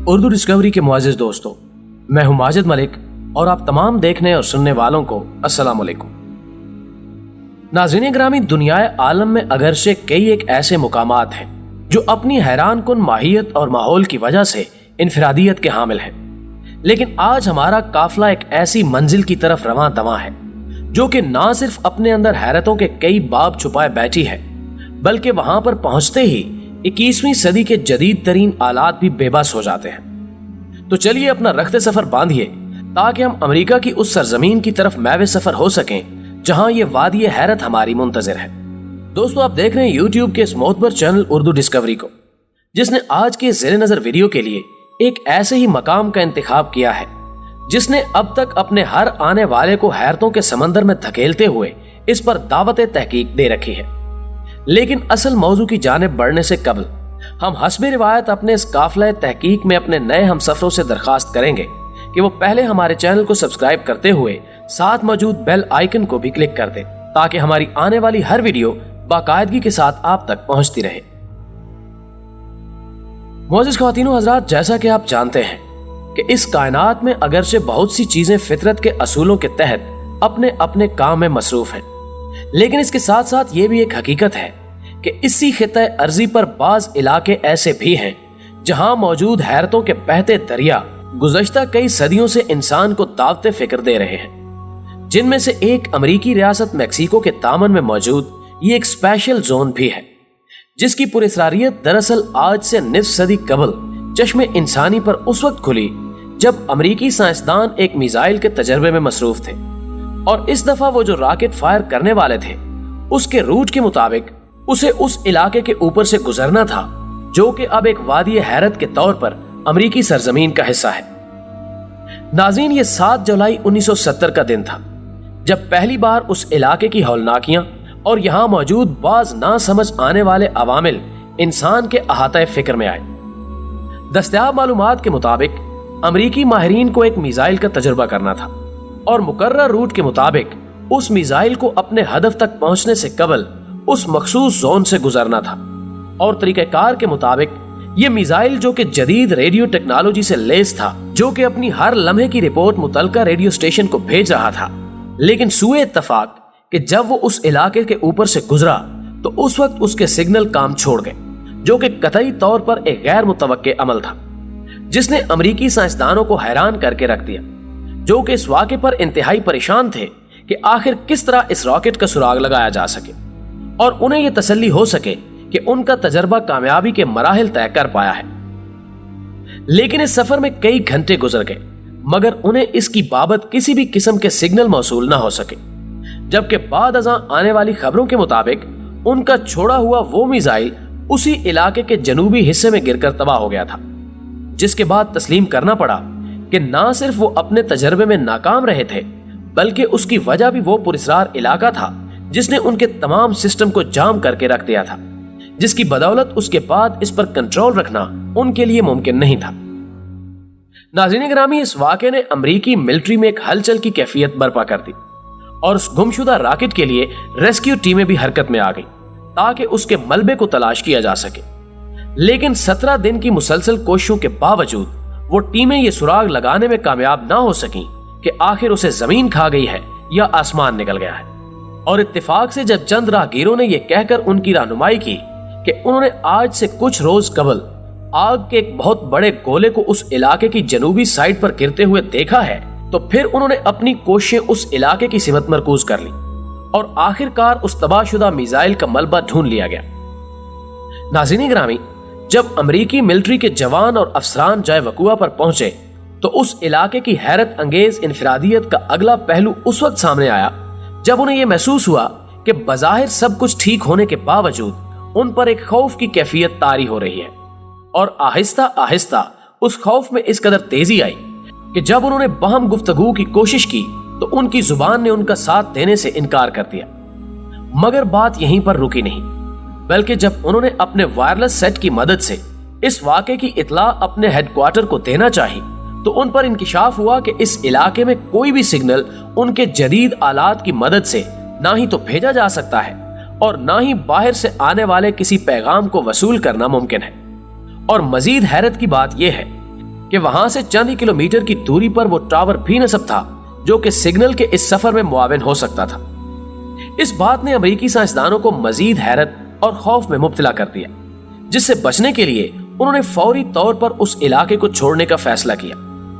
Urdu Discovery کے معزز دوستوں، میں ہوں ماجد ملک اور آپ تمام دیکھنے اور سننے والوں کو السلام علیکم۔ ناظرین گرامی، دنیا عالم میں اگرچہ کئی ایک ایسے مقامات ہیں جو اپنی حیران کن ماہیت اور ماحول کی وجہ سے انفرادیت کے حامل ہیں، لیکن آج ہمارا قافلہ ایک ایسی منزل کی طرف رواں دواں ہے جو کہ نہ صرف اپنے اندر حیرتوں کے کئی باب چھپائے بیٹھی ہے، بلکہ وہاں پر پہنچتے ہی 21ویں صدی کے جدید ترین آلات بھی بے بس ہو جاتے ہیں۔ تو چلیے اپنا رخت سفر باندھیے تاکہ ہم امریکہ کی اس سرزمین کی طرف میوے سفر ہو سکیں جہاں یہ وادی حیرت ہماری منتظر ہے۔ دوستو، آپ دیکھ رہے ہیں یوٹیوب کے اس معتبر چینل اردو ڈسکوری کو، جس نے آج کے زیر نظر ویڈیو کے لیے ایک ایسے ہی مقام کا انتخاب کیا ہے جس نے اب تک اپنے ہر آنے والے کو حیرتوں کے سمندر میں دھکیلتے ہوئے اس پر دعوت تحقیق دے رکھی ہے۔ لیکن اصل موضوع کی جانب بڑھنے سے قبل ہم حسب روایت اپنے اس قافلہ تحقیق میں اپنے نئے ہم سفروں سے درخواست کریں گے کہ وہ پہلے ہمارے چینل کو سبسکرائب کرتے ہوئے ساتھ موجود بیل آئیکن کو بھی کلک کر دیں تاکہ ہماری آنے والی ہر ویڈیو باقاعدگی کے ساتھ آپ تک پہنچتی رہے۔ معزز خواتین و حضرات، جیسا کہ آپ جانتے ہیں کہ اس کائنات میں اگرچہ بہت سی چیزیں فطرت کے اصولوں کے تحت اپنے اپنے کام میں مصروف ہیں، لیکن اس کے ساتھ ساتھ یہ بھی ایک حقیقت ہے کہ اسی خطہ ارضی پر بعض علاقے ایسے بھی ہیں جہاں موجود حیرتوں کے بہتے دریا گزشتہ کئی صدیوں سے انسان کو دعوت فکر دے رہے ہیں، جن میں سے ایک امریکی ریاست میکسیکو کے دامن میں موجود یہ ایک اسپیشل زون بھی ہے، جس کی پراسراریت دراصل آج سے نصف صدی قبل چشم انسانی پر اس وقت کھلی جب امریکی سائنسدان ایک میزائل کے تجربے میں مصروف تھے، اور اس دفعہ وہ جو راکٹ فائر کرنے والے تھے اس کے روٹ کے مطابق اسے اس علاقے کے اوپر سے گزرنا تھا جو کہ اب ایک وادی حیرت کے طور پر امریکی سرزمین کا حصہ ہے۔ ناظرین، یہ 7 جولائی 1970 کا دن تھا جب پہلی بار اس علاقے کی ہولناکیاں اور یہاں موجود بعض نہ سمجھ آنے والے عوامل انسان کے احاطہ فکر میں آئے۔ دستیاب معلومات کے مطابق امریکی ماہرین کو ایک میزائل کا تجربہ کرنا تھا اور مقررہ روٹ کے مطابق اس میزائل کو اپنے ہدف تک پہنچنے سے قبل اس مخصوص زون سے گزرنا تھا، اور طریقہ کار کے مطابق یہ میزائل جو کہ جدید ریڈیو ٹیکنالوجی سے لیس تھا، جو کہ اپنی ہر لمحے کی رپورٹ متعلقہ ریڈیو اسٹیشن کو بھیج رہا تھا، لیکن سوئے اتفاق کہ جب وہ اس علاقے کے اوپر سے گزرا تو اس وقت اس کے سگنل کام چھوڑ گئے، جو کہ قطعی طور پر ایک غیر متوقع عمل تھا جس نے امریکی سائنسدانوں کو حیران کر کے رکھ دیا، جو کہ اس واقعے پر انتہائی پریشان تھے کہ آخر کس طرح اس راکٹ کا سراغ لگایا جا سکے اور انہیں یہ تسلی ہو سکے کہ ان کا تجربہ کامیابی کے مراحل طے کر پایا ہے۔ لیکن اس سفر میں کئی گھنٹے گزر گئے مگر انہیں اس کی بابت کسی بھی قسم کے سگنل موصول نہ ہو سکے، جبکہ بعد ازاں آنے والی خبروں کے مطابق ان کا چھوڑا ہوا وہ میزائل اسی علاقے کے جنوبی حصے میں گر کر تباہ ہو گیا تھا، جس کے بعد تسلیم کرنا پڑا کہ نہ صرف وہ اپنے تجربے میں ناکام رہے تھے بلکہ اس کی وجہ بھی وہ پراسرار علاقہ تھا جس نے ان کے تمام سسٹم کو جام کر کے رکھ دیا تھا، جس کی بدولت اس کے بعد اس پر کنٹرول رکھنا ان کے لیے ممکن نہیں تھا۔ ناظرین گرامی، اس واقعے نے امریکی ملٹری میں ایک ہلچل کی کیفیت برپا کر دی اور اس گمشدہ راکٹ کے لیے ریسکیو ٹیمیں بھی حرکت میں آ گئی تاکہ اس کے ملبے کو تلاش کیا جا سکے، لیکن 17 دن کی مسلسل کوششوں کے باوجود وہ ٹیمیں یہ سراغ لگانے میں کامیاب نہ ہو سکیں کہ آخر اسے زمین کھا گئی ہے یا آسمان نکل گیا ہے، اور اتفاق سے جب چند راہگیروں نے یہ کہہ کر ان کی رہنمائی کی کہ انہوں نے آج سے کچھ روز قبل آگ کے ایک بہت بڑے گولے کو اس علاقے کی جنوبی سائڈ پر گرتے ہوئے دیکھا ہے، تو پھر انہوں نے اپنی کوششیں اس علاقے کی سمت مرکوز کر لی اور آخر کار اس تباہ شدہ میزائل کا ملبہ ڈھونڈ لیا گیا۔ ناظرین گرامی، جب امریکی ملٹری کے جوان اور افسران جائے وقوع پر پہنچے تو اس علاقے کی حیرت انگیز انفرادیت کا اگلا پہلو اس وقت سامنے آیا جب انہیں یہ محسوس ہوا کہ بظاہر سب کچھ ٹھیک ہونے کے باوجود ان پر ایک خوف کی کیفیت طاری ہو رہی ہے، اور آہستہ آہستہ اس خوف میں اس قدر تیزی آئی کہ جب انہوں نے باہم گفتگو کی کوشش کی تو ان کی زبان نے ان کا ساتھ دینے سے انکار کر دیا۔ مگر بات یہیں پر رکی نہیں، بلکہ جب انہوں نے اپنے وائرلیس سیٹ کی مدد سے اس واقعے کی اطلاع اپنے ہیڈ کوارٹر کو دینا چاہی تو ان پر انکشاف ہوا کہ اس علاقے میں کوئی بھی سگنل ان کے جدید آلات کی مدد سے نہ ہی تو بھیجا جا سکتا ہے اور نہ ہی باہر سے آنے والے کسی پیغام کو وصول کرنا ممکن ہے۔ اور مزید حیرت کی بات یہ ہے کہ وہاں سے چند ہی کلومیٹر کی دوری پر وہ ٹاور بھی نصب تھا جو کہ سگنل کے اس سفر میں معاون ہو سکتا تھا۔ اس بات نے امریکی سائنسدانوں کو مزید حیرت اور خوف میں مبتلا کر دیا، جس سے بچنے کے لیے انہوں نے فوری طور پر اس علاقے کو چھوڑنے کا فیصلہ کیا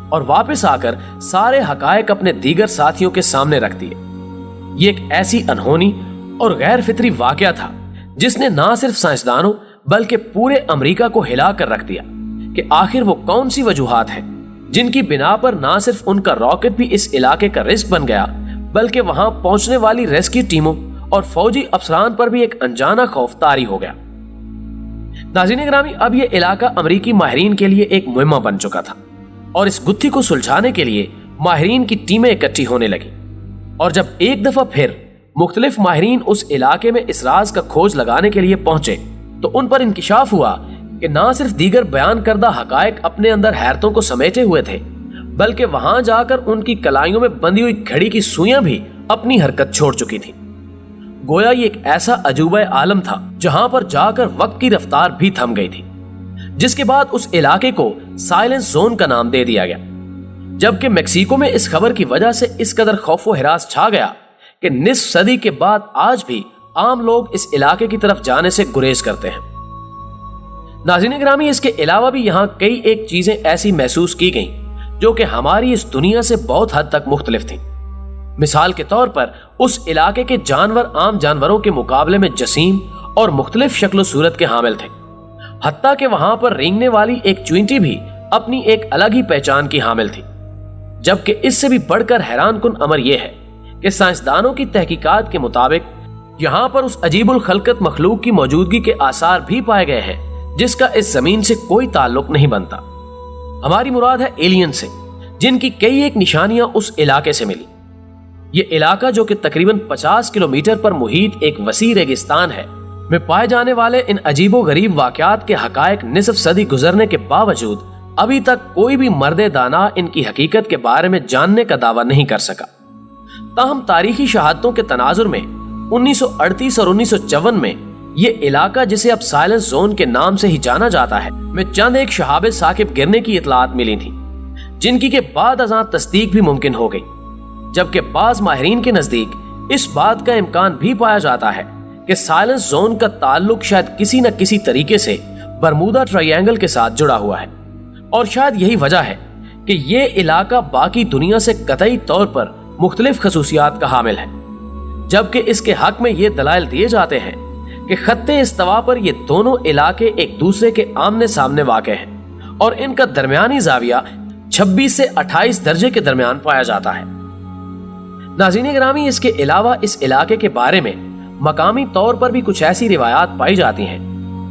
اور واپس آ کر سارے حقائق اپنے دیگر ساتھیوں کے سامنے رکھ دیے۔ یہ ایک ایسی انہونی اور غیر فطری واقعہ تھا جس نے نہ صرف سائنسدانوں بلکہ پورے امریکہ کو ہلا کر رکھ دیا کہ آخر وہ کون سی وجوہات ہیں جن کی بنا پر نہ صرف ان کا راکٹ بھی اس علاقے کا رسک بن گیا بلکہ وہاں پہنچنے والی ریسکیو ٹیموں اور فوجی افسران پر بھی ایک انجانہ خوف طاری ہو گیا۔ ناظرین گرامی، اب یہ علاقہ امریکی ماہرین کے لیے ایک مہمہ بن چکا تھا اور اس گتھی کو سلجھانے کے لیے ماہرین کی ٹیمیں اکٹھی ہونے لگی، اور جب ایک دفعہ پھر مختلف ماہرین اس علاقے میں اس راز کا کھوج لگانے کے لیے پہنچے تو ان پر انکشاف ہوا کہ نہ صرف دیگر بیان کردہ حقائق اپنے اندر حیرتوں کو سمیٹے ہوئے تھے بلکہ وہاں جا کر ان کی کلائیوں میں بندھی ہوئی گھڑی کی سوئیاں بھی اپنی حرکت چھوڑ چکی تھیں۔ گویا یہ ایک ایسا عجوبہ عالم تھا جہاں پر جا کر وقت کی رفتار بھی تھم گئی تھی، جس کے بعد اس علاقے کو سائلنس زون کا نام دے دیا گیا، جبکہ میکسیکو میں اس خبر کی وجہ سے اس قدر خوف و ہراس چھا گیا کہ نصف صدی کے بعد آج بھی عام لوگ اس علاقے کی طرف جانے سے گریز کرتے ہیں۔ ناظرین گرامی، اس کے علاوہ بھی یہاں کئی ایک چیزیں ایسی محسوس کی گئیں جو کہ ہماری اس دنیا سے بہت حد تک مختلف تھیں۔ مثال کے طور پر اس علاقے کے جانور عام جانوروں کے مقابلے میں جسیم اور مختلف شکل و صورت کے حامل تھے، حتیٰ کہ وہاں پر رینگنے والی ایک چوئنٹی بھی اپنی ایک الگ ہی پہچان کی حامل تھی۔ جبکہ اس سے بھی بڑھ کر حیران کن امر یہ ہے کہ سائنسدانوں کی تحقیقات کے مطابق یہاں پر اس عجیب الخلقت مخلوق کی موجودگی کے آثار بھی پائے گئے ہیں جس کا اس زمین سے کوئی تعلق نہیں بنتا۔ ہماری مراد ہے ایلین سے، جن کی کئی ایک نشانیاں اس علاقے سے ملی۔ یہ علاقہ جو کہ تقریباً 50 کلومیٹر پر محیط ایک وسیع ریگستان ہے میں پائے جانے والے ان عجیب و غریب واقعات کے حقائق نصف صدی گزرنے کے باوجود ابھی تک کوئی بھی مرد دانا ان کی حقیقت کے بارے میں جاننے کا دعویٰ نہیں کر سکا۔ تاہم تاریخی شہادتوں کے تناظر میں 1938 اور 1954 میں یہ علاقہ جسے اب سائلنس زون کے نام سے ہی جانا جاتا ہے میں چند ایک شہاب ثاقب گرنے کی اطلاعات ملی تھیں، جن کی کے بعد ازاں تصدیق بھی ممکن ہو گئی، جبکہ بعض ماہرین کے نزدیک اس بات کا امکان بھی پایا جاتا ہے کہ سائلنس زون کا تعلق شاید کسی نہ کسی طریقے سے برمودا ٹرائی اینگل کے ساتھ جڑا ہوا ہے، اور شاید یہی وجہ ہے کہ یہ علاقہ باقی دنیا سے قطعی طور پر مختلف خصوصیات کا حامل ہے، جبکہ اس کے حق میں یہ دلائل دیے جاتے ہیں کہ خط استوا پر یہ دونوں علاقے ایک دوسرے کے آمنے سامنے واقع ہیں اور ان کا درمیانی زاویہ 26 سے 28 درجے کے درمیان پایا جاتا ہے۔ ناظرین گرامی، اس کے علاوہ اس علاقے کے بارے میں مقامی طور پر بھی کچھ ایسی روایات پائی جاتی ہیں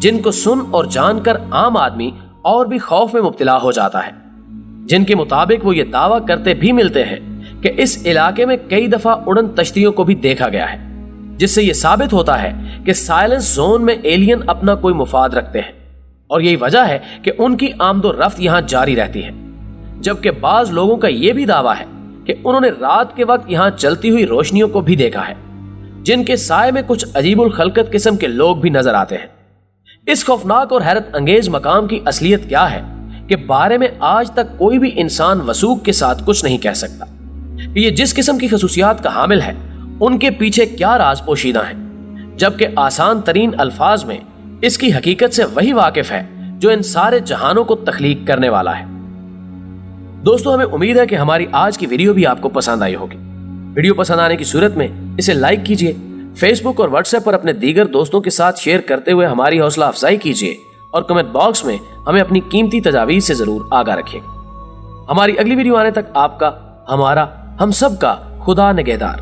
جن کو سن اور جان کر عام آدمی اور بھی خوف میں مبتلا ہو جاتا ہے، جن کے مطابق وہ یہ دعویٰ کرتے بھی ملتے ہیں کہ اس علاقے میں کئی دفعہ اڑن تشتیوں کو بھی دیکھا گیا ہے، جس سے یہ ثابت ہوتا ہے کہ سائلنس زون میں ایلین اپنا کوئی مفاد رکھتے ہیں، اور یہی وجہ ہے کہ ان کی آمد و رفت یہاں جاری رہتی ہے۔ جبکہ بعض لوگوں کا یہ بھی دعویٰ ہے کہ انہوں نے رات کے وقت یہاں چلتی ہوئی روشنیوں کو بھی دیکھا ہے، جن کے سائے میں کچھ عجیب الخلقت قسم کے لوگ بھی نظر آتے ہیں۔ اس خوفناک اور حیرت انگیز مقام کی اصلیت کیا ہے کہ بارے میں آج تک کوئی بھی انسان وثوق کے ساتھ کچھ نہیں کہہ سکتا کہ یہ جس قسم کی خصوصیات کا حامل ہے ان کے پیچھے کیا راز پوشیدہ ہیں، جبکہ آسان ترین الفاظ میں اس کی حقیقت سے وہی واقف ہے جو ان سارے جہانوں کو تخلیق کرنے والا ہے۔ دوستو، ہمیں امید ہے کہ ہماری آج کی ویڈیو بھی آپ کو پسند آئی ہوگی۔ ویڈیو پسند آنے کی صورت میں اسے لائک کیجئے، فیس بک اور واٹس ایپ پر اپنے دیگر دوستوں کے ساتھ شیئر کرتے ہوئے ہماری حوصلہ افزائی کیجئے، اور کمنٹ باکس میں ہمیں اپنی قیمتی تجاویز سے ضرور آگاہ رکھیے۔ ہماری اگلی ویڈیو آنے تک آپ کا، ہمارا، ہم سب کا خدا نگہدار۔